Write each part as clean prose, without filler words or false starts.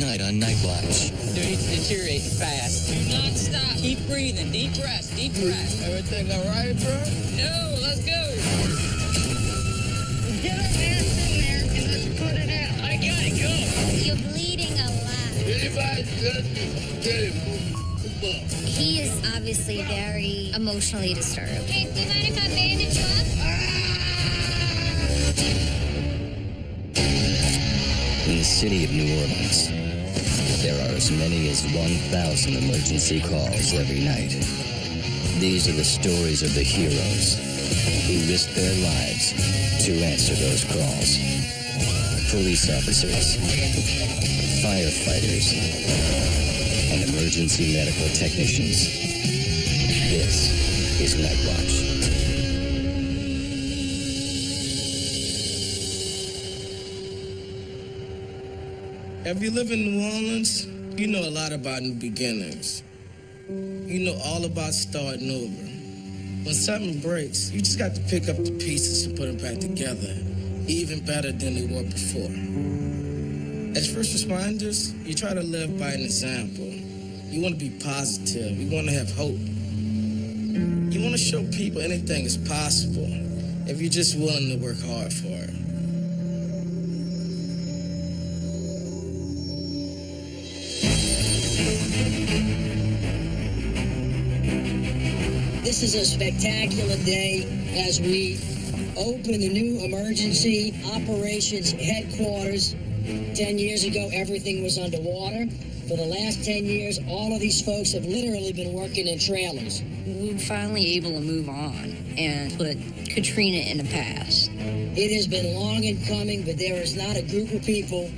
night on Nightwatch. He's deteriorating fast. Non-stop. Keep breathing. Deep breath. Deep breath. Everything all right, bro? No, let's go. Get up there, in there, and let's put it out. I got it. Go. You're bleeding a lot. Anybody touch me? Get it. He is obviously very emotionally disturbed. Hey, do you mind if I bandage you up? In the city of New Orleans, there are as many as 1,000 emergency calls every night. These are the stories of the heroes who risk their lives to answer those calls. Police officers, firefighters, and emergency medical technicians. This is Nightwatch. If you live in New Orleans, you know a lot about new beginnings. You know all about starting over. When something breaks, you just got to pick up the pieces and put them back together, even better than they were before. As first responders, you try to live by an example. You want to be positive. You want to have hope. You want to show people anything is possible if you're just willing to work hard for it. This is a spectacular day as we open the new emergency operations headquarters. 10 years ago, everything was underwater. For the last 10 years, all of these folks have literally been working in trailers. We were finally able to move on and put Katrina in the past. It has been long in coming, but there is not a group of people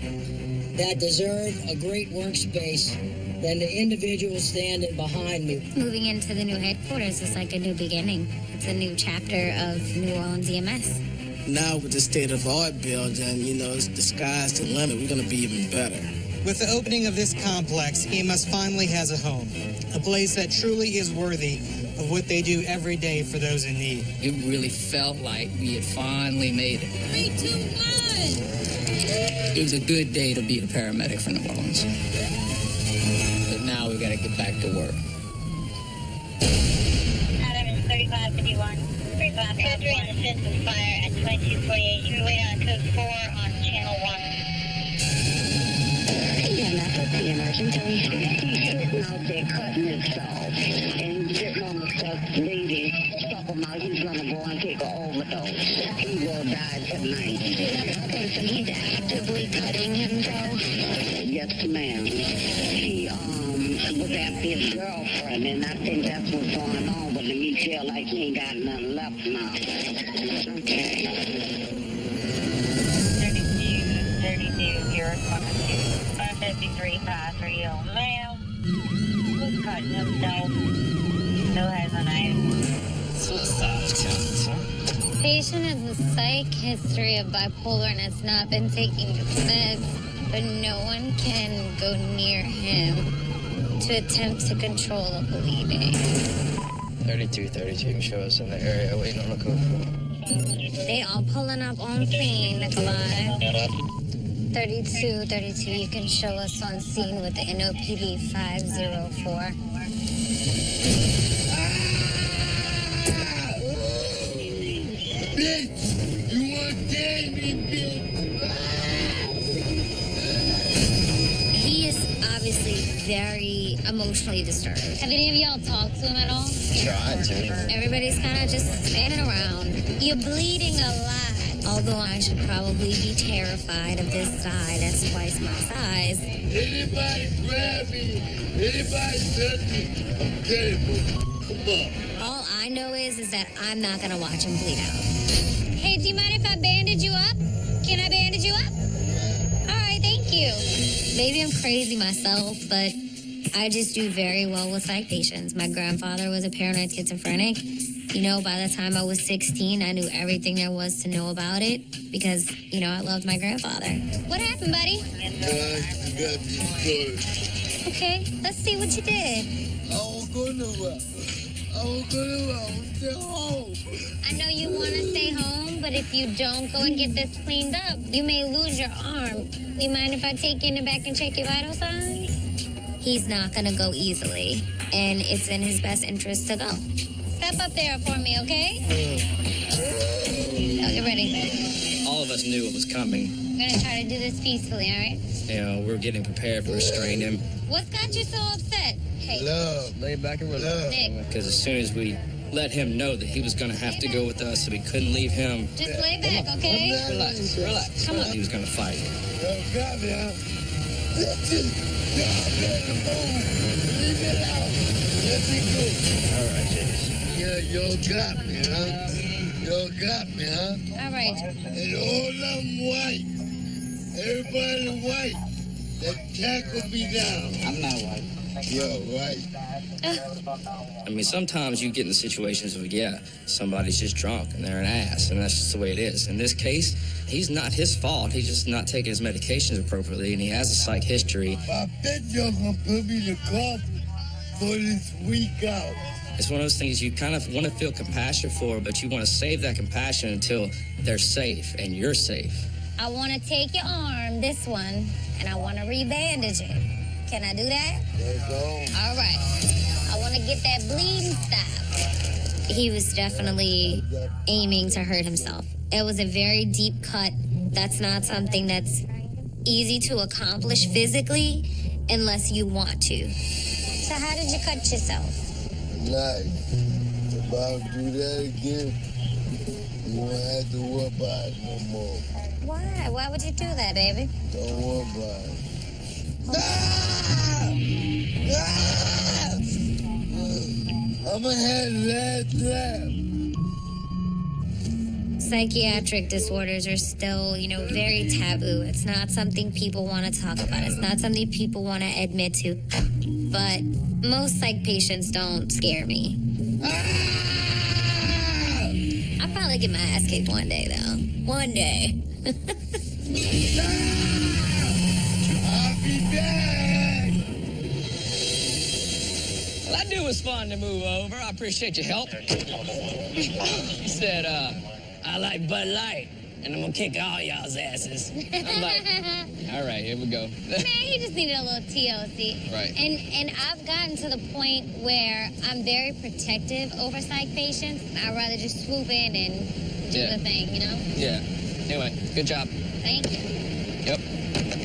that deserve a great workspace than the individual standing behind me. Moving into the new headquarters is like a new beginning. It's a new chapter of New Orleans EMS. Now with the state-of-the-art building, you know, the sky's the limit. We're going to be even better. With the opening of this complex, EMS finally has a home, a place that truly is worthy of what they do every day for those in need. It really felt like we had finally made it. 3, 2, 1. It was a good day to be a paramedic for New Orleans. But now we got to get back to work. Adam is 3551. 3551. Entering the fifth of fire at 2248. You're waiting on code 4 on channel 1. Yeah, that's what the emergency. He's sitting out there cutting himself and sitting on the stuff bleeding. Talk about he's gonna go and take an overdose. He will die tonight. Okay, so he's actively cutting himself? Yes, ma'am. He was after his girlfriend, and I think that's what's going on with him. He feel like he ain't got nothing left now. Okay. 32, you're responding to 553, 530, male. Who's cutting himself? No has an item. Patient has a psych history of bipolar and has not been taking his meds, but no one can go near him to attempt to control the bleeding. 32 can show us in the area waiting on the code 4. They all pulling up on scene, Nikolai. 32, you can show us on scene with the NOPD 504. Bitch! You want to get me, bitch? He is obviously very emotionally disturbed. Have any of y'all talked to him at all? Tried to. Everybody's kind of just standing around. You're bleeding a lot. Although I should probably be terrified of this guy that's twice my size. Anybody grab me? Anybody touch me? Okay, come on. All I know is that I'm not going to watch him bleed out. Hey, do you mind if I bandage you up? Can I bandage you up? All right, thank you. Maybe I'm crazy myself, but I just do very well with psych patients. My grandfather was a paranoid schizophrenic. You know, by the time I was 16, I knew everything there was to know about it because, you know, I loved my grandfather. What happened, buddy? You got me good. Okay, let's see what you did. I don't go nowhere. I know you want to stay home, but if you don't go and get this cleaned up, you may lose your arm. You mind if I take you in the back and check your vital signs? He's not going to go easily, and it's in his best interest to go. Step up there for me, okay? Oh, get ready. All of us knew it was coming. We're going to try to do this peacefully, all right? You know, we're getting prepared for restraining him. What's got you so upset? Hey. Love. Lay back and relax. Nick. Because as soon as we let him know that he was going to have to go with us, so we couldn't leave him. Just lay back, okay? Relax, relax. Come on. He was going to fight. All right, James. You got me, huh? You got me, huh? All right. And all them white, everybody white, that tackle me down. I'm not white. You're white. I mean, sometimes you get in situations where, yeah, somebody's just drunk and they're an ass, and that's just the way it is. In this case, he's not his fault. He's just not taking his medications appropriately, and he has a psych history. I bet you're gonna put me in the coffin for this week out. It's one of those things you kind of want to feel compassion for, but you want to save that compassion until they're safe and you're safe. I want to take your arm, this one, and I want to rebandage it. Can I do that? Let's go. All right. I want to get that bleeding stopped. He was definitely aiming to hurt himself. It was a very deep cut. That's not something that's easy to accomplish physically unless you want to. So how did you cut yourself? Like, if I do that again, you won't have to worry about it no more. Why? Why would you do that, baby? Don't worry about it. I'm gonna have last laugh. Psychiatric disorders are still, very taboo. It's not something people want to talk about. It's not something people want to admit to. But most psych patients don't scare me. I'll probably get my ass kicked one day, though. One day. I'll be back. Well, I knew it was fun to move over. I appreciate your help. He said, I like Bud Light, and I'm gonna kick all y'all's asses. I'm like, all right, here we go. Man, he just needed a little TLC. Right. And I've gotten to the point where I'm very protective over psych patients. I'd rather just swoop in and do the thing, Yeah. Anyway, good job. Thank you. Yep.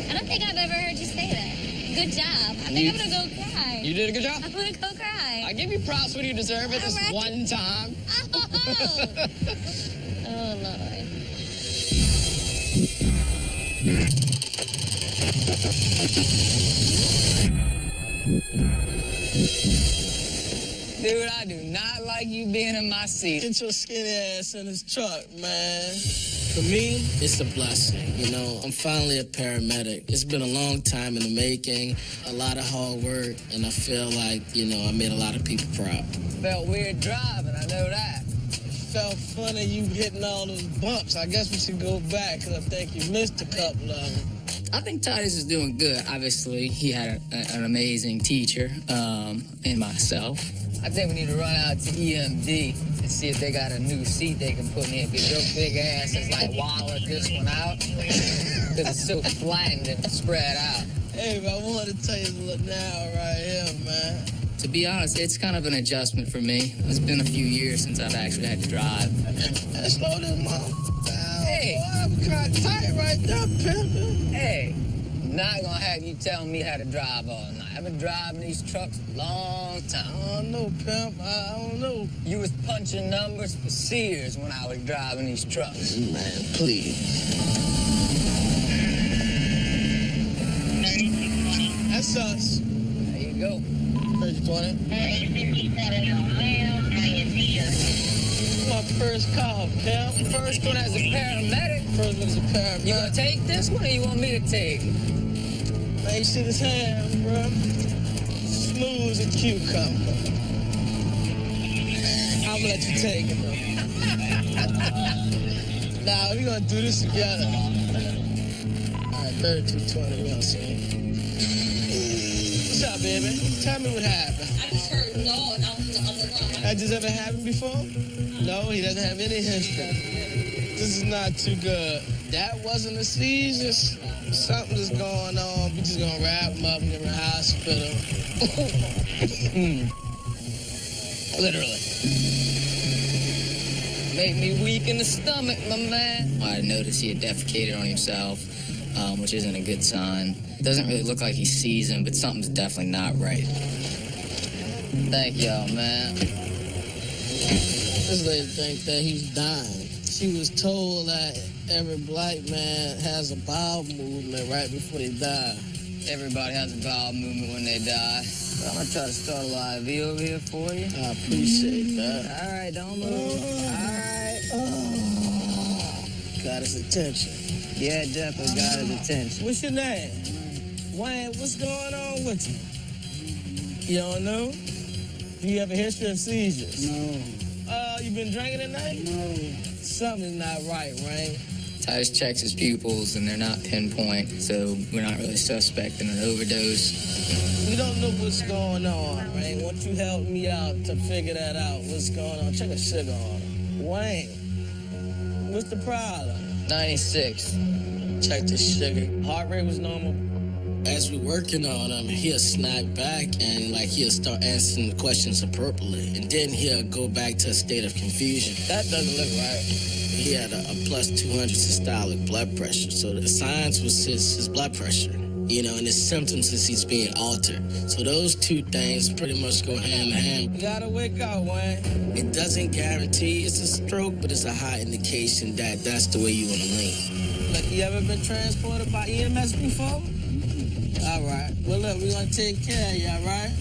I don't think I've ever heard you say that. Good job. I think I'm gonna go cry. You did a good job. I'm gonna go cry. I give you props when you deserve it. This one time. Oh, Lord. Dude, I do not like you being in my seat. Get your skinny ass in this truck, man. For me, it's a blessing. I'm finally a paramedic. It's been a long time in the making, a lot of hard work, and I feel like, I made a lot of people proud. Felt weird driving, I know that. Felt funny you hitting all those bumps. I guess we should go back, because I think you missed a couple of them. I think Titus is doing good. Obviously, he had an amazing teacher, and myself. I think we need to run out to EMD and see if they got a new seat they can put me in. Because your big ass is like wallowed this one out. Because it's so flattened and spread out. Hey, man, I wanted to tell you something now right here, man. To be honest, it's kind of an adjustment for me. It's been a few years since I've actually had to drive. Slow this motherfucker down. Hey. Boy, I'm kind of tight right there, pimpin'. Hey, I'm not gonna have you telling me how to drive all night. I've been driving these trucks a long time. I don't know, pimp. I don't know. You was punching numbers for Sears when I was driving these trucks. Man, please. That's us. There you go. Page 20. My first call, pimp. First one as a paramedic. First one as a paramedic. You gonna take this one or you want me to take it? Man, you see this hand, bro? Smooth as a cucumber. I'm gonna let you take it, though. Nah, we gonna do this together. All right, 3220, we gonna see. What's up, baby? Tell me what happened. I just heard no, and I'm the Has this ever happened before? No, he doesn't have any history. This is not too good. That wasn't a seizure. Something's going on. We just gonna wrap him up and get him to the hospital. Literally. Make me weak in the stomach, my man. I noticed he had defecated on himself, which isn't a good sign. Doesn't really look like he's seasoned, but something's definitely not right. Thank y'all, man. This lady thinks that he's dying. She was told that every black man has a bowel movement right before they die. Everybody has a bowel movement when they die. I'm gonna try to start a live V over here for you. I appreciate that. All right, don't move. All right. Got his attention. Yeah, definitely got his attention. What's your name? Wayne, what's going on with you? You don't know? Do you have a history of seizures? No. You been drinking tonight? No. Something's not right, Wayne. Titus checks his pupils, and they're not pinpoint, so we're not really suspecting an overdose. We don't know what's going on, Wayne. Won't you help me out to figure that out? What's going on? Check a sugar on him. Wayne, what's the problem? 96. Check the sugar. Heart rate was normal. As we're working on him, he'll snap back and he'll start answering the questions appropriately. And then he'll go back to a state of confusion. That doesn't look right. He had a plus 200 systolic blood pressure. So the signs was his blood pressure, and his symptoms is he's being altered. So those two things pretty much go hand in hand. You gotta wake up, Wayne. It doesn't guarantee it's a stroke, but it's a high indication that that's the way you want to lean. Look, you ever been transported by EMS before? All right. Well, look, we're going to take care of you, all right?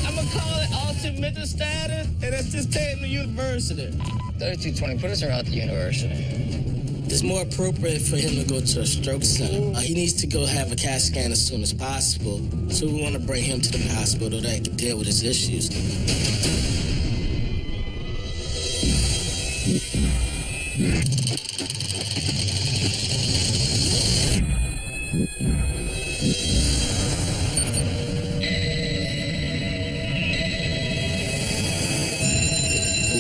I'm going to call it altered mental status, and let's just take him to university. 3220, put us around the university. It's more appropriate for him to go to a stroke center. He needs to go have a CAT scan as soon as possible. So we want to bring him to the hospital that he can deal with his issues.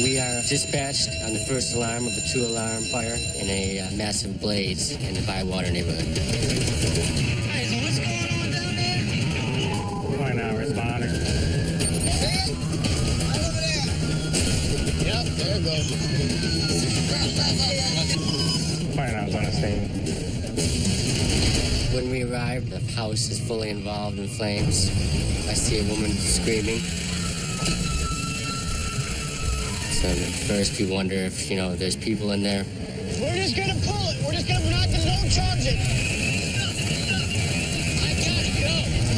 We are dispatched on the first alarm of a 2-alarm fire in a massive blaze in the Bywater neighborhood. Hey, so what's going on down there? We're now responding. Right over there. Yep, there it goes. Firearms on the scene. When we arrive, the house is fully involved in flames. I see a woman screaming. So at first we wonder if, there's people in there. We're just gonna pull it. We're just gonna knock it. Don't charge it. I got it. Go.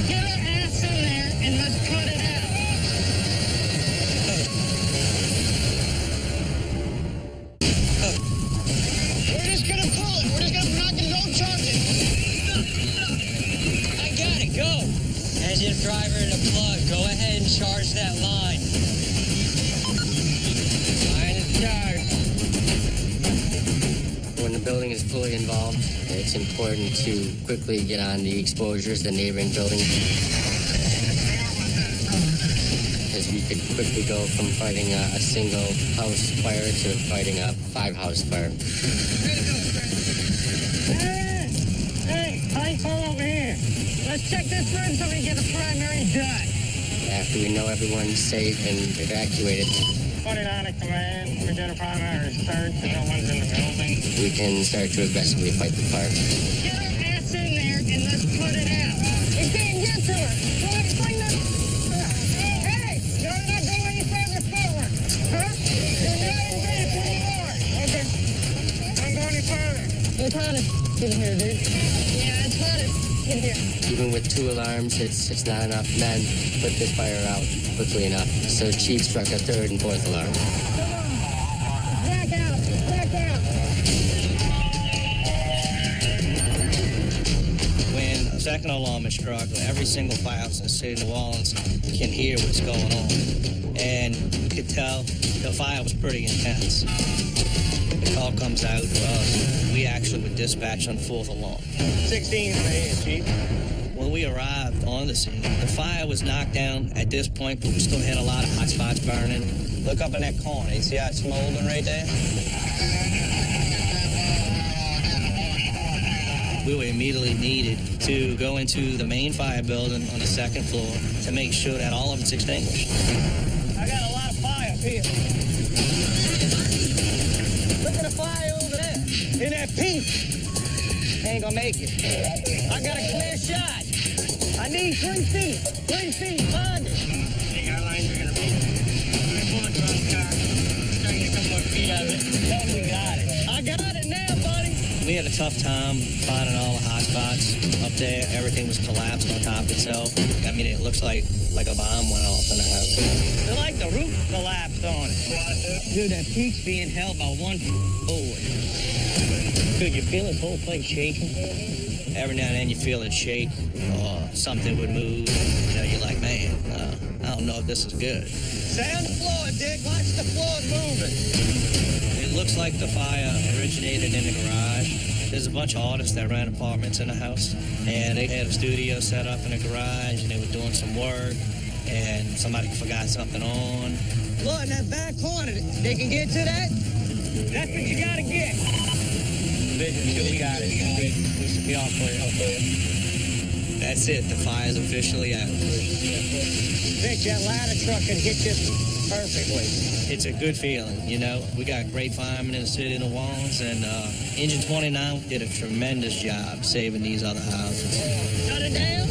Get her ass in there and let's put it out. We're just gonna pull it. We're just gonna knock it. Don't charge it. I got it. Go. Engine driver and a plug. Go ahead and charge that line. When the building is fully involved, it's important to quickly get on the exposures, the neighboring buildings. Because we could quickly go from fighting a single house fire to fighting a 5-house fire. Hey, I pull over here. Let's check this room so we can get a primary dot. After we know everyone's safe and evacuated, 29 at command. We did a primary search. No one's in the building. we can start to aggressively fight the fire. Get her ass in there and let's put it out. We can't get to her. So let's bring them. Hey, you're not going any further forward. Huh? You're not advancing anymore. Okay. Don't go any further. It's honest. Get in here, dude. Yeah, it's honest. Get here. Even with 2 alarms, it's not enough men to put this fire out quickly enough. So Chief struck a 3rd and 4th alarm. Back out. Back out. When a second alarm is struck, every single firehouse in the city of New Orleans can hear what's going on. And you could tell the fire was pretty intense. The call comes out to us. We actually were dispatched on 4th alarm. 16 right here, Chief. Well, we arrived on the scene, the fire was knocked down at this point, but we still had a lot of hot spots burning. Look up in that corner. You see how it's smoldering right there? We were immediately needed to go into the main fire building on the second floor to make sure that all of it's extinguished. I got a lot of fire up here. Look at the fire over there. In that pink. Ain't gonna make it. I got a clear shot. I need 3 feet. 3 feet. Find it. Hey, our lines are gonna be. Come on, drop car. Trying to get a couple more feet out of it. Tell me we got it. I got it now, buddy. We had a tough time finding all the hot spots up there. Everything was collapsed on top of itself. I mean, it looks like a bomb went off in the house. It's like the roof collapsed on it. Dude, that peak's being held by one board. Could you feel this whole place shaking? Every now and then you feel it shake or something would move. You know, you're like, man, I don't know if this is good. Stay on the floor, Dick. Watch the floor moving. It looks like the fire originated in the garage. There's a bunch of artists that ran apartments in the house, and they had a studio set up in the garage, and they were doing some work, and somebody forgot something on. Look, in that back corner, they can get to that? That's what you gotta get. Vision, we got it. We should be all clear. That's it. The fire's officially out. Vic, that ladder truck can hit this perfectly. It's a good feeling, you know. We got great firemen in the city of New Orleans, and Engine 29 did a tremendous job saving these other houses. Shut it down.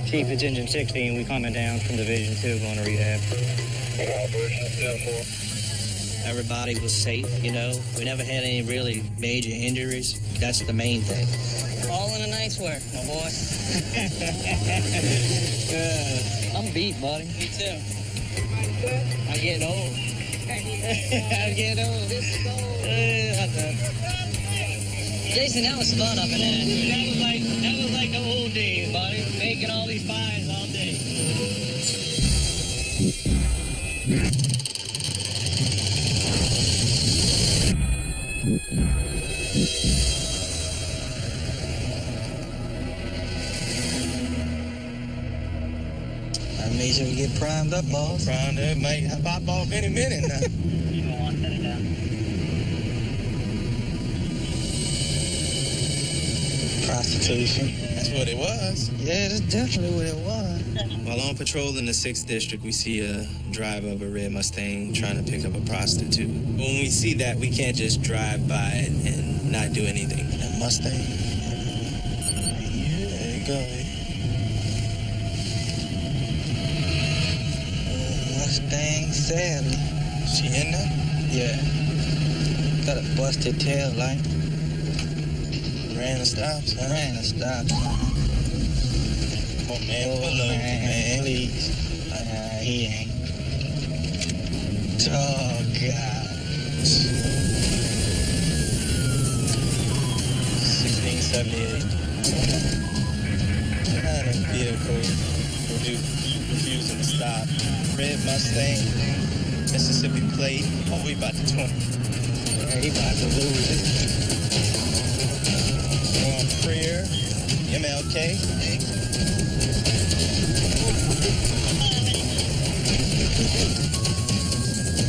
Chief, it's Engine 16. We coming down from Division 2 going to rehab. Everybody was safe, you know. We never had any really major injuries. That's the main thing. All in a nice work, my boy. I'm beat, buddy. Me too. I'm getting old. I'm getting old. Jason, that was fun up in there. That was like the old days, buddy. Making all these fires all day. Make sure we get primed up, boss. Primed up, might pop off any minute now. You don't want to set it down. Prostitution. That's what it was. Yeah, that's definitely what it was. While on patrol in the 6th District, we see a driver of a red Mustang trying to pick up a prostitute. When we see that, we can't just drive by it and not do anything. That Mustang? Yeah, there you go. Mustang Sally. She in there? Yeah. Got a busted tail light. Ran a stop sign. Ran a stop sign. Oh man, pull over, man. Please. He ain't. Oh God. 1678. Kind of vehicle refusing to stop. Red Mustang, Mississippi plate. Oh, we about to 20. Yeah, he about to lose it. On Freer, MLK.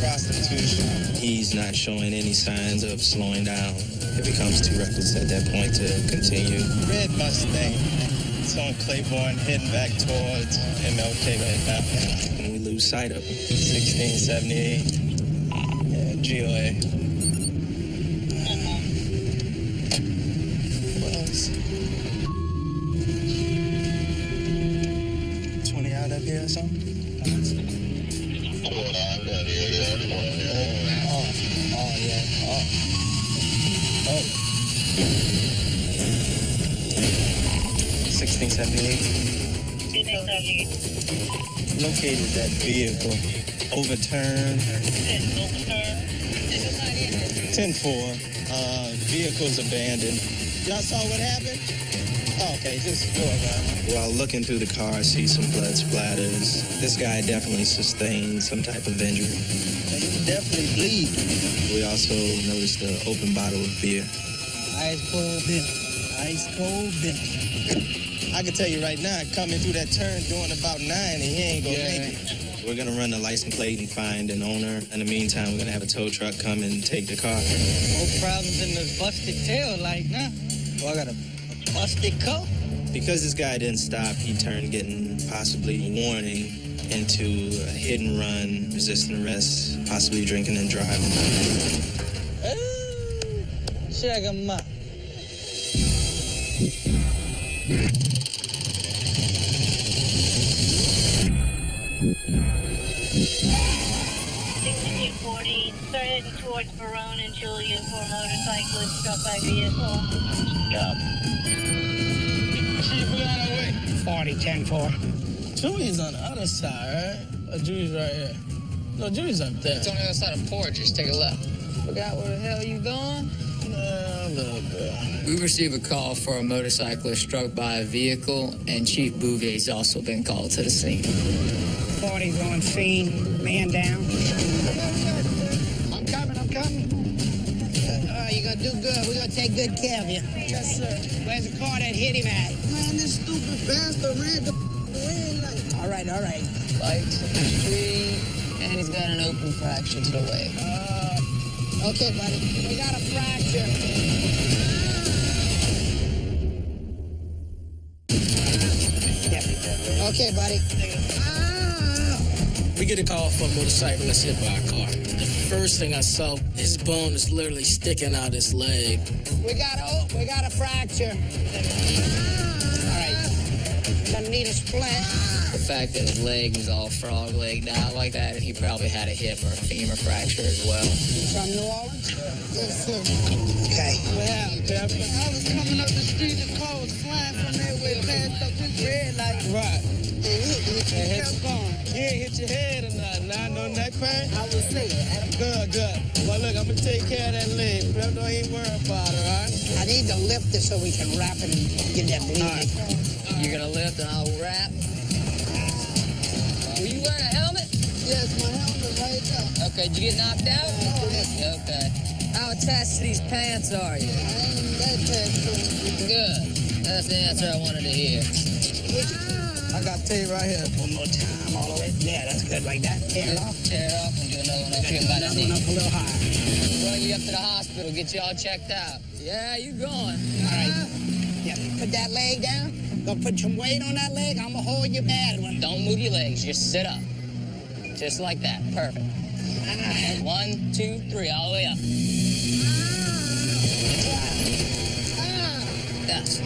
Prostitution. He's not showing any signs of slowing down. It becomes too reckless at that point to continue. Red Mustang. It's on Claiborne, heading back towards MLK right now. And we lose sight of him. 1678. Yeah, GOA. What else? 20 out up here or something? Oh, yeah. Oh. 1678. Located that vehicle. Overturned. 10-4. Vehicle's abandoned. Y'all saw what happened? Oh, okay, just go around. While looking through the car, I see some blood splatters. This guy definitely sustained some type of injury. He definitely bleed. We also noticed an open bottle of beer. Ice cold beer. Ice cold vinegar. I can tell you right now, coming through that turn doing about 9 and he ain't gonna make it. We're gonna run the license plate and find an owner. In the meantime, we're gonna have a tow truck come and take the car. No problems in the busted tail light now. Well, I got a busted car. Because this guy didn't stop, he turned getting possibly warning into a hit and run, resisting arrest, possibly drinking and driving. Check him out. Started towards Verona and Julia for a motorcyclist struck by vehicle. Yup. Chief, we on our way. 40-10-4. Julie's on the other side, right? Or Julie's right here? No, Julie's up there. It's on the other side of the porch. Just take a left. Forgot where the hell you going? A little bit. We received a call for a motorcyclist struck by a vehicle, and Chief Bouvier's also been called to the scene. 40's on scene, man down. I'm coming. You're gonna do good. We're gonna take good care of you. Yes, sir. Where's the car that hit him at? Man, this stupid bastard ran the red light. All right. Lights in the street, and he's got an open fracture to the leg. Okay, buddy. We got a fracture. Yeah. Okay, buddy. We get a call for a motorcyclist hit by a car. The first thing I saw, his bone is literally sticking out his leg. We got a fracture. All right. Gonna need a splint. The fact that his leg was all frog-legged out like that, he probably had a hip or a femur fracture as well. From New Orleans? Yes, sir. Okay. What happened, Pepper? I was coming up the street, the car was flying from that way past up this red light. Right. It kept going. You ain't hit your head or nothing. Nah, no neck pain? I was thinking. Good. Well, look, I'm going to take care of that leg. Pep, don't even worry about it, all right? I need to lift it so we can wrap it and get that bleeding. All right. You're gonna lift and I'll wrap. Were you wearing a helmet? Yes, my helmet right there. Okay, did you get knocked out? Okay. How attached to these pants are you? Good. That's the answer I wanted to hear. I got tape right here. One more time, all the way. Yeah, that's good like that. Tear it off. Tear it off and do another one up here by the knee. Up a little higher. Run you up to the hospital, get you all checked out. Yeah, you going. All right. Yeah, put that leg down. Gonna put some weight on that leg. I'm gonna hold your bad one. Don't move your legs, just sit up. Just like that, perfect. 1, 2, 3, all the way up. Yes.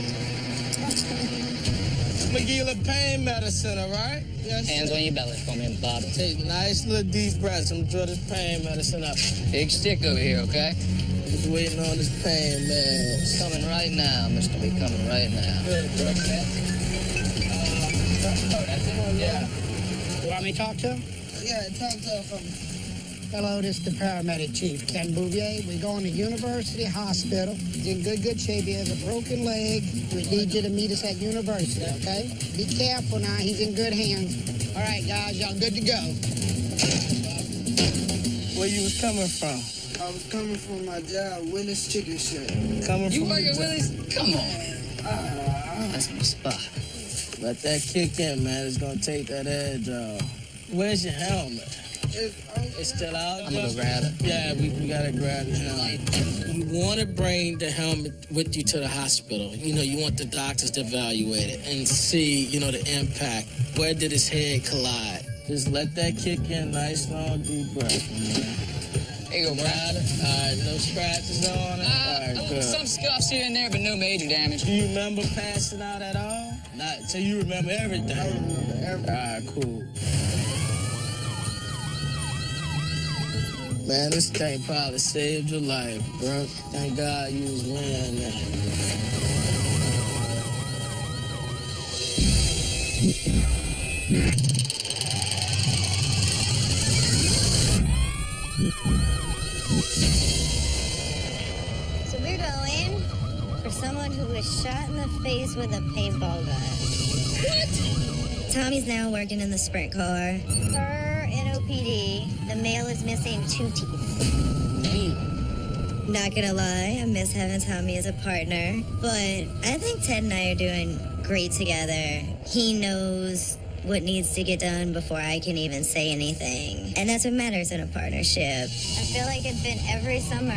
I'm gonna give you a little pain medicine, all right? Yes, Hands on your belly for me, Bob. Take nice little deep breaths. I'm gonna draw this pain medicine up. Big stick over here, okay? Just waiting on this pain, man. It's coming right now, Mr. B, coming right now. Good, bro. Yeah. You want me to talk to him? Yeah, talk to him for me. Hello, this is the paramedic chief, Ken Bouvier. We're going to University Hospital. He's in good shape. He has a broken leg. We need you to meet us at University, okay? Be careful now. He's in good hands. All right, guys, y'all good to go. Where you was coming from? I was coming from my job, Willis Chicken Shack. You work at Willie's? Come on. That's my spot. Let that kick in, man. It's gonna take that edge off. Where's your helmet? It's still out? I'm gonna go grab it. Yeah, we gotta grab the helmet. You want to bring the helmet with you to the hospital. You know, you want the doctors to evaluate it and see, you know, the impact. Where did his head collide? Just let that kick in, nice, long, deep breath. There you go, Brad. All right, no scratches on it? All right, good. Some scuffs here and there, but no major damage. Do you remember passing out at all? Not, so you remember everything? I remember everything. All right, cool. Man, this thing probably saved your life, bro. Thank God you was wearing that. So we're going for someone who was shot in the face with a paintball gun. What? Tommy's now working in the sprint car. Per NOPD, the male is missing 2 teeth. Not gonna lie, I miss having Tommy as a partner, but I think Ted and I are doing great together. He knows what needs to get done before I can even say anything, and that's what matters in a partnership. I feel like it's been every summer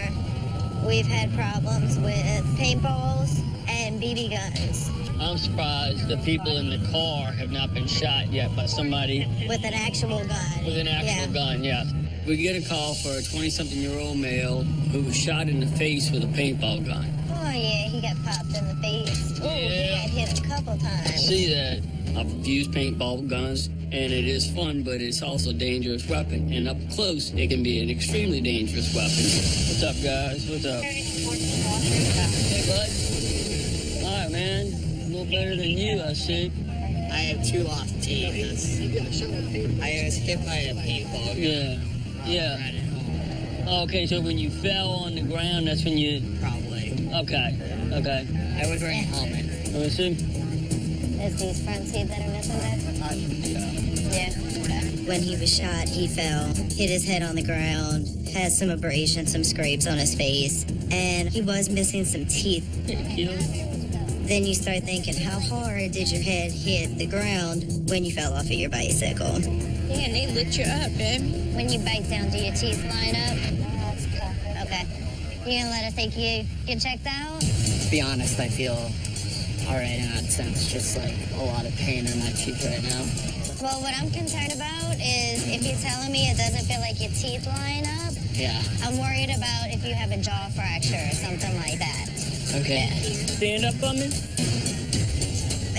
we've had problems with paintballs and BB guns. I'm surprised the people in the car have not been shot yet by somebody With an actual gun. with an actual gun, yeah. We get a call for a 20-something-year-old male who was shot in the face with a paintball gun. Oh yeah, he got popped in the face. Oh, Yeah. he got hit a couple times. See that? I've used paintball guns, and it is fun, but it's also a dangerous weapon. And up close, it can be an extremely dangerous weapon. What's up, guys? What's up? Hey, bud. All right, man. A little better than you, I see. I have 2 lost teeth. I was hit by a paintball gun. Yeah. Yeah. Okay, so when you fell on the ground, that's when you... Probably. Okay. I was wearing a helmet. Let me see. Is these front teeth that are missing there? Yeah. When he was shot, he fell, hit his head on the ground, had some abrasions, some scrapes on his face, and he was missing some teeth. Then you start thinking, how hard did your head hit the ground when you fell off of your bicycle? Yeah, and they lit you up, babe. When you bite down, do your teeth line up? Okay. You gonna let us take you get checked out? To be honest, I feel alright in that sense. Just like a lot of pain in my teeth right now. Well, what I'm concerned about is if you're telling me it doesn't feel like your teeth line up, Yeah. I'm worried about if you have a jaw fracture or something like that. Okay. Stand up on me.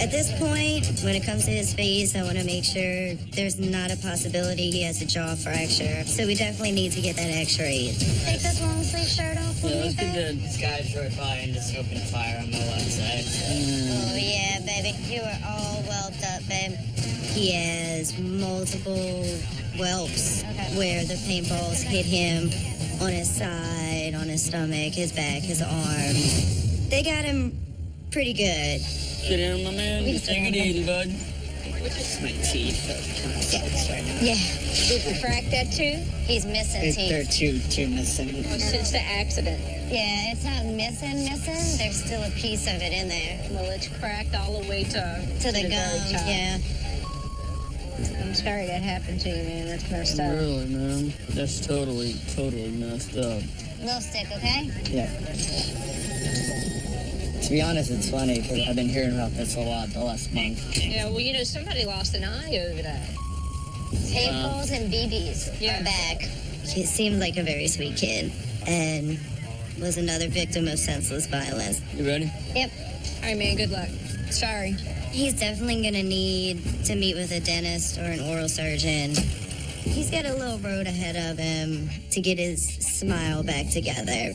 At this point, when it comes to his face, I want to make sure there's not a possibility he has a jaw fracture. So we definitely need to get that x-rayed. Take this long sleeve shirt off for me, babe. This guy drove by and just opened fire on my left side. Oh, yeah, baby. You are all whelped up, babe. He has multiple whelps where the paintballs hit him on his side, on his stomach, his back, his arm. They got him pretty good. Sit down, my man. Take it easy, bud. My teeth sucks right now. Yeah. Did you crack that too? He's missing teeth. They're two missing. Since the accident. Yeah, it's not missing. There's still a piece of it in there. Well, it's cracked all the way to the very gums, top. yeah. I'm sorry that happened to you, man. That's messed up. Really, man. That's totally messed up. Little stick, okay? Yeah. To be honest, it's funny because I've been hearing about this a lot the last month. Yeah, well, you know, somebody lost an eye over that. Paintballs and BBs are back. He seemed like a very sweet kid and was another victim of senseless violence. You ready? Yep. All right, man, good luck. Sorry. He's definitely going to need to meet with a dentist or an oral surgeon. He's got a little road ahead of him to get his smile back together.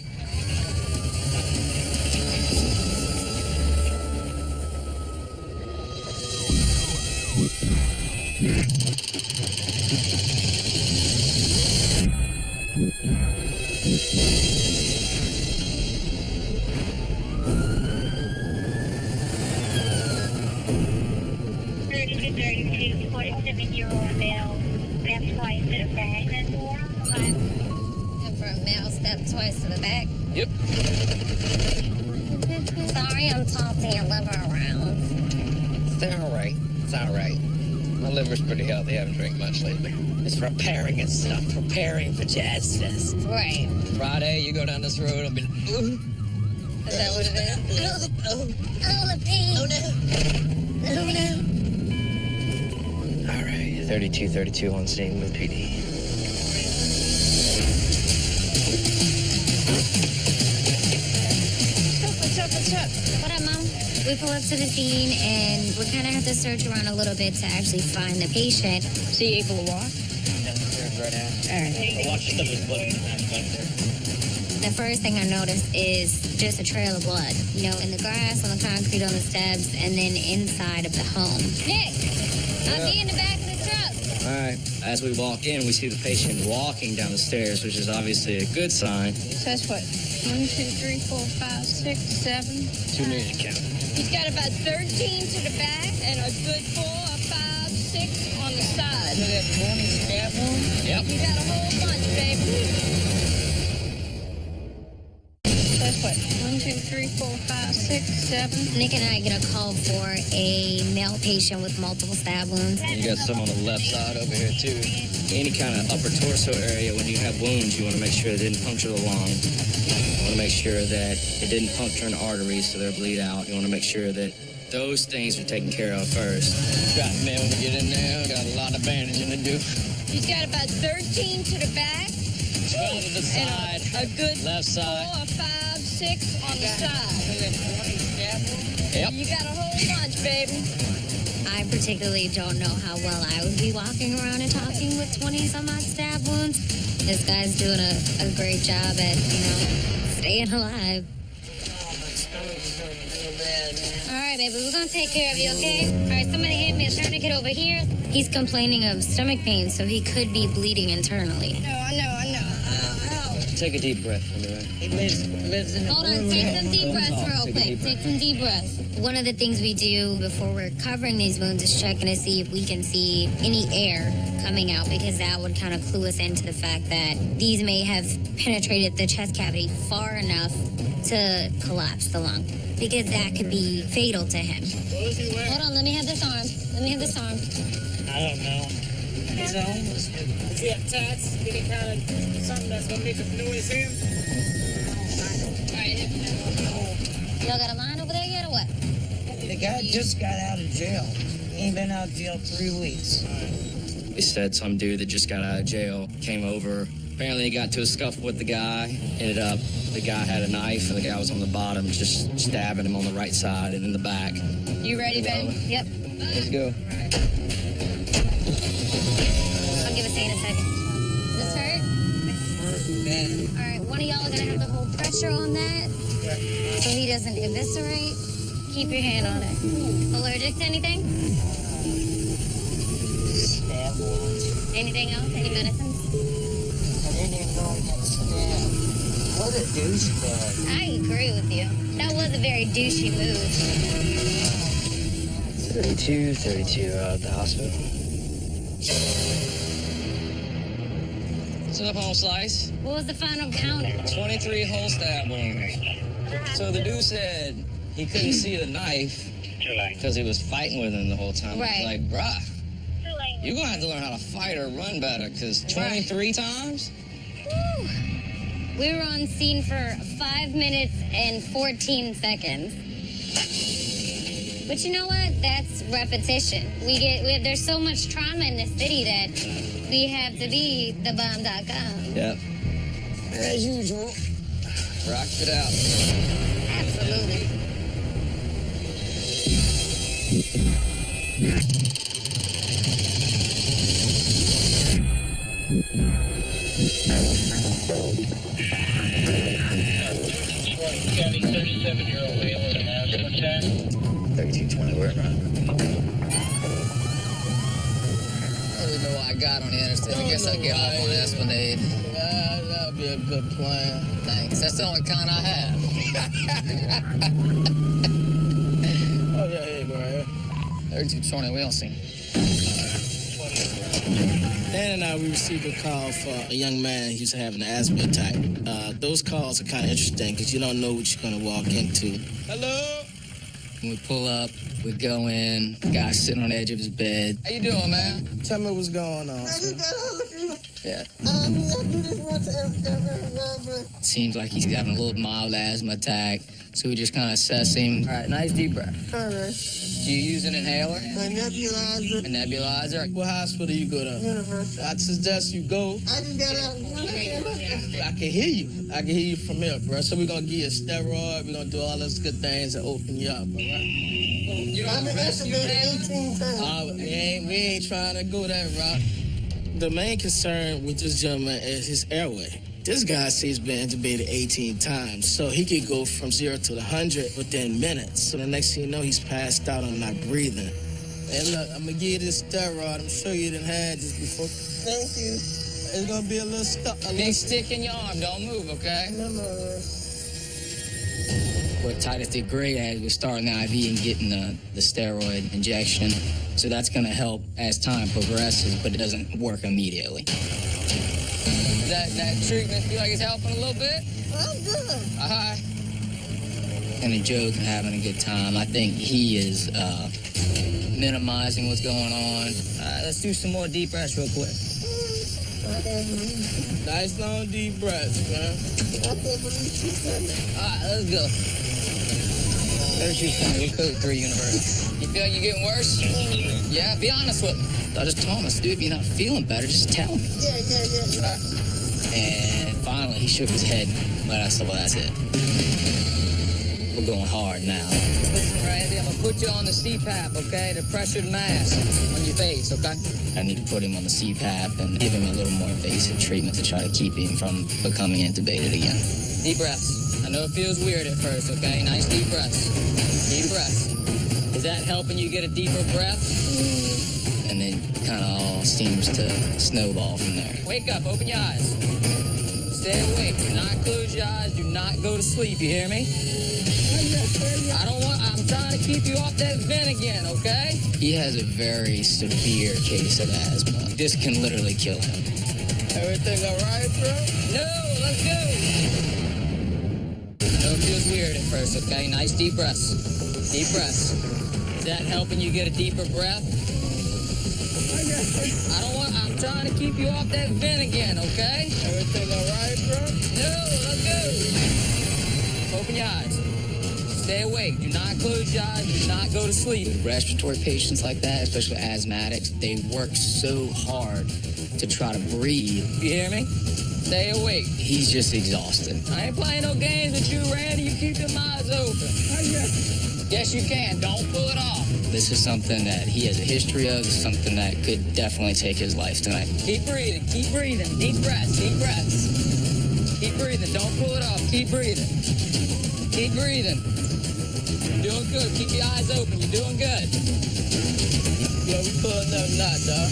And for a male, step twice to the back. Yep. Sorry, I'm tossing your liver around. It's all right. It's all right. My liver's pretty healthy. I haven't drank much lately. It's repairing itself. Preparing for Jazz Fest. Right. Friday, you go down this road, I'll be like, ooh. Is that what it is? Oh, the pain. Oh, no. All right, 32 on scene with PD. What's up? What up, Mom? We pull up to the scene, and we kind of have to search around a little bit to actually find the patient. So you able to walk? Right now. All right. Watch the blood. The first thing I noticed is just a trail of blood. You know, in the grass, on the concrete, on the steps, and then inside of the home. Nick, I'll be in the back of the truck. All right. As we walk in, we see the patient walking down the stairs, which is obviously a good sign. So that's what? 1, 2, 3, 4, 5, 6, 7. Too many to count. He's got about 13 to the back and a good 4 or 5, 6 on the side. Look at that morning scab wound. Yep. You got a whole bunch, baby. 1, 2, 3, 4, 5, 6, 7. Nick and I get a call for a male patient with multiple stab wounds. And you got some on the left side over here, too. Any kind of upper torso area, when you have wounds, you want to make sure it didn't puncture the lung. You want to make sure that it didn't puncture an artery so they'll bleed out. You want to make sure that those things are taken care of first. Right, man, when we get in there, we got a lot of bandaging to do. He's got about 13 to the back. 12 to the side. And a good left side. 4, 5, 6 on the side. Yep. You got a whole bunch, baby. I particularly don't know how well I would be walking around and talking with 20-some-odd stab wounds. This guy's doing a great job at, staying alive. All right, baby, we're gonna take care of you, okay? All right, somebody hand me a tourniquet over here. He's complaining of stomach pain, so he could be bleeding internally. I know. Take a deep breath for me, right? He lives in the Hold on, take some deep breaths real quick. Take some deep breaths. One of the things we do before we're covering these wounds is checking to see if we can see any air coming out, because that would kind of clue us into the fact that these may have penetrated the chest cavity far enough to collapse the lung, because that could be fatal to him. Hold on, let me have this arm. I don't know. He's homeless. Does he have tats? Any kind of something that's going to make a noise in? All right. Y'all got a line over there yet or what? The guy just got out of jail. He ain't been out of jail 3 weeks. They said some dude that just got out of jail came over. Apparently he got to a scuffle with the guy. Ended up, the guy had a knife and the guy was on the bottom just stabbing him on the right side and in the back. You ready, baby? Yep. Let's go. I'll give a hand in a second. Does this hurt? All right, one of y'all are gonna have to hold pressure on that so he doesn't eviscerate. Keep your hand on it. Allergic to anything? Anything else? Any medicines? I didn't even know he had stab. What a douchebag. I agree with you. That was a very douchey move. 32 at the hospital. What's up, home slice? What was the final counter? 23 whole stab wounds. So the dude said he couldn't see the knife because he was fighting with him the whole time. Right. I was like, bruh, you're going to have to learn how to fight or run better, because 23 times? Woo. We were on scene for 5 minutes and 14 seconds. But you know what? That's repetition. There's so much trauma in this city that we have to be the bomb.com. Yep. As usual. Rock it out. Absolutely. County 37-year-old male with an asthma attack. 3220, where am I? I don't even know why I got on the interstate. I guess I'll get off on Esplanade. That'll be a good plan. Thanks. That's the only kind I have. Oh, yeah, hey, go right here. 3220, we don't see. Dan and I, we received a call for a young man who's having an asthma attack. Those calls are kind of interesting because you don't know what you're going to walk into. Hello? When we pull up, we go in, the guy's sitting on the edge of his bed. How you doing, man? Tell me what's going on. Yeah. Seems like he's got a little mild asthma attack, so we just kind of assess him. All right, nice deep breath. All right. Do you use an inhaler? A nebulizer. A nebulizer? What hospital you go to? University. I suggest you go. I just got out. I can hear you. I can hear you from here, bro. So we're going to give you a steroid. We're going to do all those good things and open you up, all right? I've been intubated 18 times. We ain't trying to go that route. The main concern with this gentleman is his airway. This guy says he's been intubated 18 times, so he could go from 0 to 100 within minutes. So the next thing you know, he's passed out and not breathing. And look, I'm gonna give you this steroid. I'm sure you done had this before. Thank you. It's gonna be a little stuck. Big stick in your arm, don't move, okay? What Titus did great at was starting the IV and getting the steroid injection. So that's gonna help as time progresses, but it doesn't work immediately. That treatment feel like it's helping a little bit? I'm good. All right. and a joke and having a good time. I think he is minimizing what's going on. Let's do some more deep breaths real quick. Nice long deep breaths, man. All right, let's go. There's you, we'll code 3 universe. You feel like you're getting worse? Yeah, be honest with me. I just told him, dude, if you're not feeling better, just tell me. Yeah. And finally, he shook his head, but I said, well, that's it. We're going hard now. Listen, Randy, I'm going to put you on the CPAP, okay? The pressured mask on your face, okay? I need to put him on the CPAP and give him a little more invasive treatment to try to keep him from becoming intubated again. Deep breaths. I know it feels weird at first, okay? Nice deep breaths. Deep breaths. Is that helping you get a deeper breath? And then kind of all seems to snowball from there. Wake up, open your eyes. Stay awake. Do not close your eyes. Do not go to sleep. You hear me? I'm trying to keep you off that vent again, okay? He has a very severe case of asthma. This can literally kill him. Everything all right, bro? No, let's go. I know it feels weird at first, okay? Nice deep breaths. Deep breaths. Is that helping you get a deeper breath? I'm trying to keep you off that vent again, okay? Everything all right, bro? No, let's go. Open your eyes. Stay awake. Do not close your eyes. Do not go to sleep. Respiratory patients like that, especially asthmatics, they work so hard to try to breathe. You hear me? Stay awake. He's just exhausted. I ain't playing no games with you, Randy. You keep them eyes open. Yes, you can. Don't pull it off. This is something that he has a history of. It's something that could definitely take his life tonight. Keep breathing. Keep breathing. Deep breaths. Deep breaths. Keep breathing. Don't pull it off. Keep breathing. Keep breathing. You're doing good. Keep your eyes open. You're doing good. Yo, we pulling up not, dog.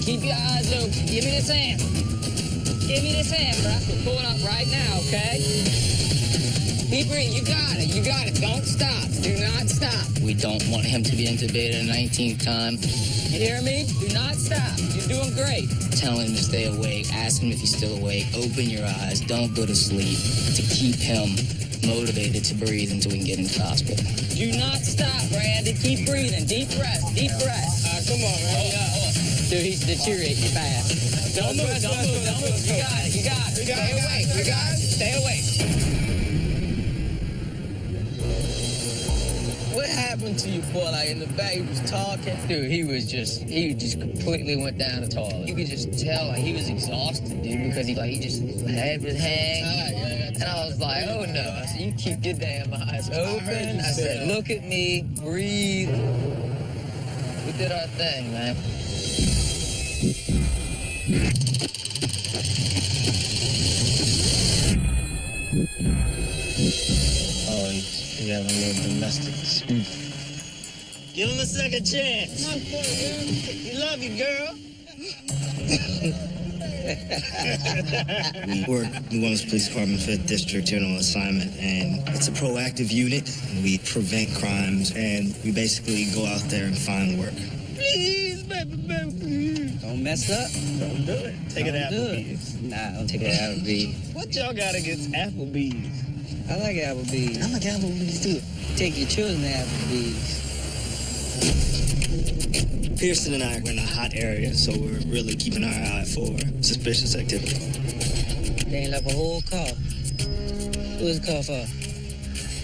Keep your eyes open. Give me this hand. Give me this hand, bro. We're pulling up right now, okay? Keep breathing. You got it. You got it. Don't stop. Do not stop. We don't want him to be intubated a 19th time. You hear me? Do not stop. You're doing great. Tell him to stay awake. Ask him if he's still awake. Open your eyes. Don't go to sleep. To keep him motivated to breathe until we can get into the hospital. Do not stop, Randy. Keep breathing. Deep breaths. Deep breaths. Come on, Randy. Dude, he's deteriorating fast. Don't move. Don't move. Don't move. You got it. You got it. Stay awake. You got it. Stay awake. What happened to you, boy? Like in the back, he was talking. Dude, he just completely went down the toilet. You could just tell, like, he was exhausted, dude, because his head was hanging. And I was like, oh no. I said, you keep your damn eyes open. I said, look at me, breathe. We did our thing, man. Oh, you having a little domestic dispute. Give him a second chance. You love you, girl. We work in the Women's Police Department, 5th District General Assignment, and it's a proactive unit. We prevent crimes, and we basically go out there and find work. Please, baby, please. Don't mess up. Don't do it. Take it to Applebee's. Nah, don't take it to Applebee's. What y'all got against Applebee's? I like Applebee's. I like Applebee's, too. Take your children to Applebee's. Pearson and I are in a hot area, so we're really keeping our eye for suspicious activity. They ain't left a whole car. Who was the car for?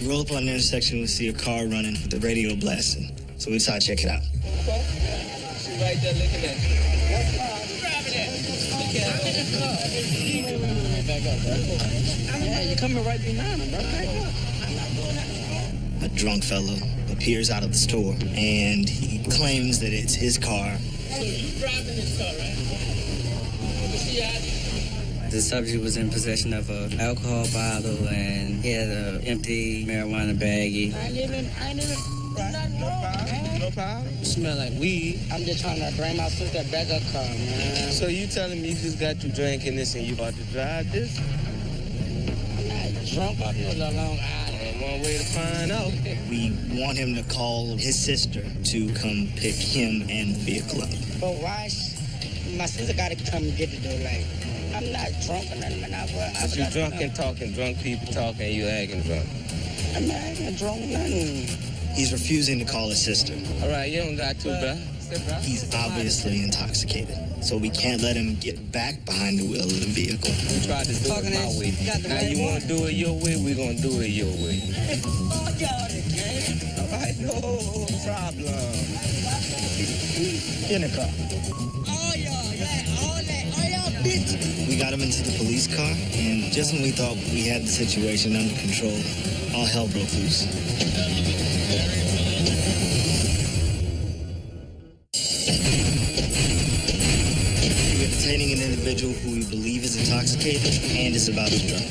We roll up on an intersection, we see a car running with the radio blasting, so we decide to check it out. Okay. She's right there looking at you. Yeah, you're coming right behind him, bro. A drunk fellow appears out of the store, and he claims that it's his car. Who's driving this car, right? The subject was in possession of an alcohol bottle, and he had an empty marijuana baggie. I ain't even No problem. Smell like weed. I'm just trying to bring my sister back a car, man. So you telling me you just got you drinking this and you about to drive this? I'm not drunk off no Long Island. One way to find out. We want him to call his sister to come pick him and the vehicle up. But why? My sister got to come get it, though. Like, I'm not drunk or nothing, man. But you drunk and talking, drunk people talking, and you acting drunk. I He's refusing to call his sister. All right, you don't got to, bro. He's obviously intoxicated, so we can't let him get back behind the wheel of the vehicle. We tried to do it my way. Now you want to do it your way, we're going to do it your way. All right, no problem. Get in the car. We got him into the police car, and just when we thought we had the situation under control, all hell broke loose. We're detaining an individual who we believe is intoxicated and is about to drive.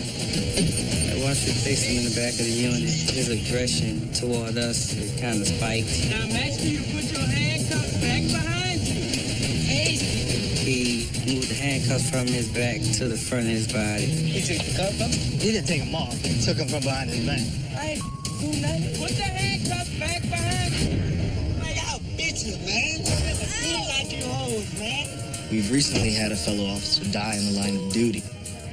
Once we placed him in the back of the unit, his aggression toward us is kind of spiked. Now I'm asking you to put your handcuffs back behind you. Hey. He moved the handcuffs from his back to the front of his body. He took the cuff up? He didn't take them off. He took them from behind his back. I ain't do nothing. Put the handcuffs back behind you. Man, y'all bitches, man. Feel like you hoes, man. We've recently had a fellow officer die in the line of duty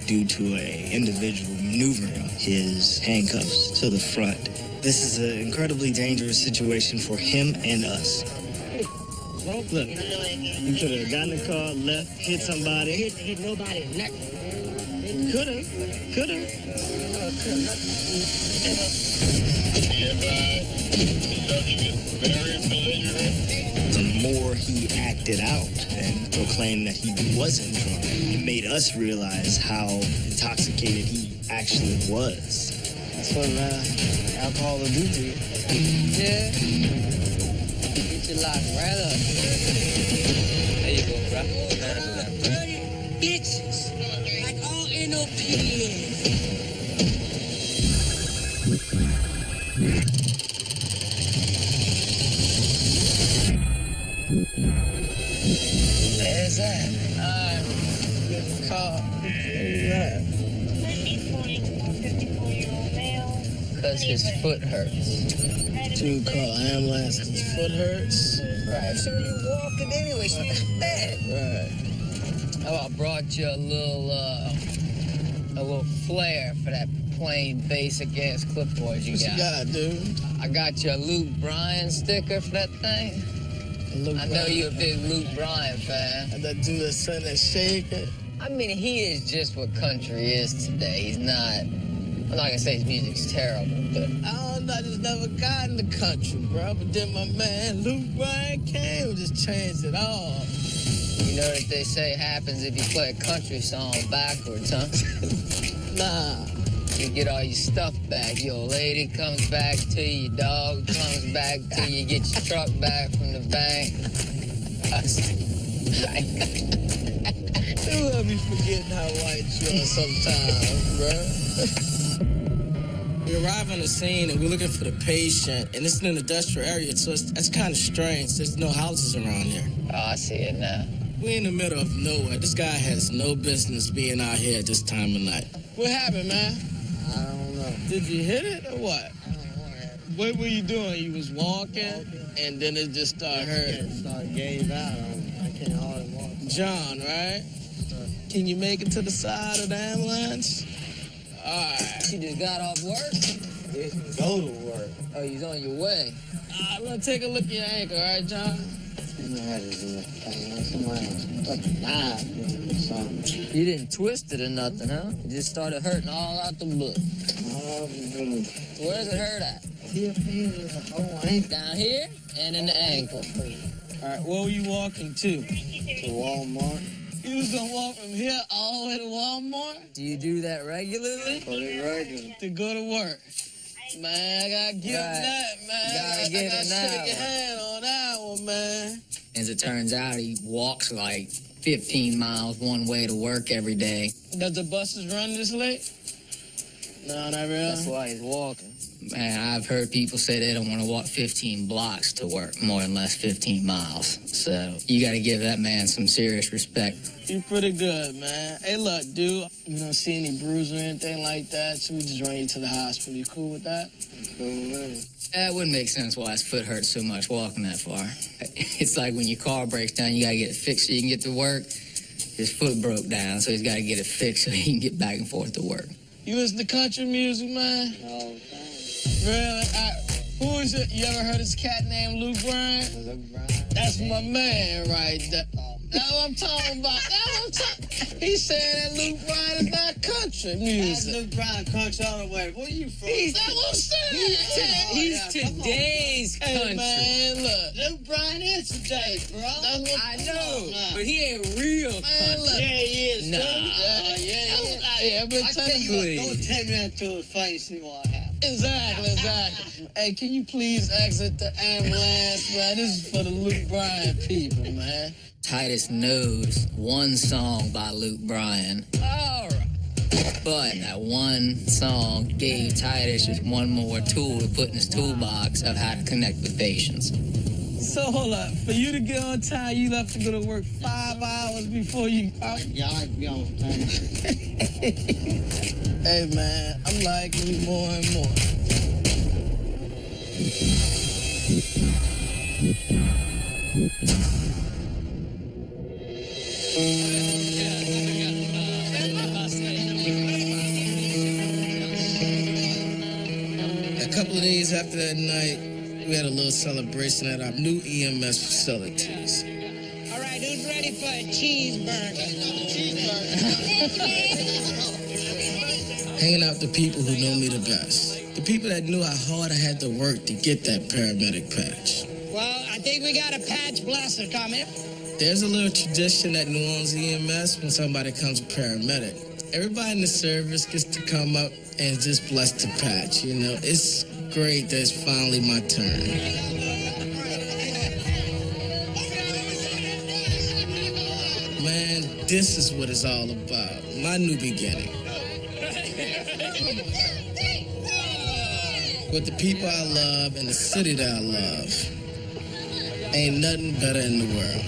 due to an individual maneuvering his handcuffs to the front. This is an incredibly dangerous situation for him and us. Look, you could have gotten in the car, left, hit somebody. Hit nobody, nothing. Could've. The more he acted out and proclaimed that he wasn't drunk, it made us realize how intoxicated he actually was. That's what alcohol will do to you. Yeah. Get you locked right up. There you go, bro. Bitches. Like all NOPDs. There's that. Get in the car. Who's that? 54-year-old male. Because his foot hurts. You call ambulance 'cause his foot hurts. Right. So you walking anyway, so it's bad. Right. Oh, I brought you a little flair for that plain basic ass clipboard you What got. you got, dude? I got you a Luke Bryan sticker for that thing. I know you're a big Luke Bryan fan. And that dude that's sitting there shaking. I mean, he is just what country is today. He's not. I'm not gonna say his music's terrible, but I don't know, I just never got in the country, bro. But then my man Luke Bryan came and just changed it all. you know what they say happens if you play a country song backwards, huh? Nah. You get all your stuff back. Your old lady comes back to you. Your dog comes back to you. Get your truck back from the bank. You will be forgetting how white you are sometimes, bro. We arrive on the scene and we're looking for the patient, and it's in an industrial area, so that's kind of strange. There's no houses around here. Oh, I see it now. We're in the middle of nowhere. This guy has no business being out here at this time of night. What happened, man? I don't know. Did you hit it or what? What were you doing? You was walking, and then it just started hurting. It started gave out. I can't hardly walk. John, right? Can you make it to the side of the ambulance? All right. You just got off work? Go to work. Oh, you's on your way. I'm gonna take a look at your ankle, all right, John? You didn't twist it or nothing, huh? It just started hurting all out the blue. Where does it hurt at? Down here and in the ankle. All right, where were you walking to? To Walmart. You was gonna walk from here all the way to Walmart? Do you do that regularly? Pretty regular. To go to work. Man, I gotta give him that, man. Gotta give him that shake your one. hand on that one, man. As it turns out, he walks like 15 miles one way to work every day. Does the buses run this late? No, not really. That's why he's walking. Man, I've heard people say they don't want to walk 15 blocks to work, more than less 15 miles. So you got to give that man some serious respect. You pretty good, man. Hey, look, dude, you don't see any bruise or anything like that, so we just run you to the hospital. You cool with that? Cool with it. That wouldn't make sense why his foot hurts so much walking that far. It's like when your car breaks down, you got to get it fixed so you can get to work. His foot broke down, so he's got to get it fixed so he can get back and forth to work. You listen to country music, man? No, Really? Who is it? You ever heard of this cat named Luke Bryan? That's my man right there. That's what I'm talking about. He said that Luke Bryan is not country music. Luke Bryan, country all the way. Where you from? That's what I'm saying. He's today's country. Hey, man, look. Luke Bryan is today, bro. That's what I know, but he ain't real country. look. Yeah, he is. Nah. Yeah, but I tell you what, Please. don't take me that to his face, see what happens. Exactly. Hey, can you please exit the ambulance, man? This is for the Luke Bryan people, man. Titus knows one song by Luke Bryan. All right. But that one song gave Titus just one more tool to put in his toolbox of how to connect with patients. So hold up. For you to get on time, you have to go to work 5 hours before you... Yeah, I be on time. Hey, man, I'm liking you more and more. A couple of days after that night, we had a little celebration at our new EMS facilities. All right, who's ready for a cheeseburger? Hanging out with the people who know me the best. The people that knew how hard I had to work to get that paramedic patch. Well, I think we got a patch blaster coming. There's a little tradition at New Orleans EMS when somebody becomes a paramedic. Everybody in the service gets to come up and just bless the patch. You know, it's great that it's finally my turn. Man, this is what it's all about. My new beginning. With the people I love and the city that I love. Ain't nothing better in the world.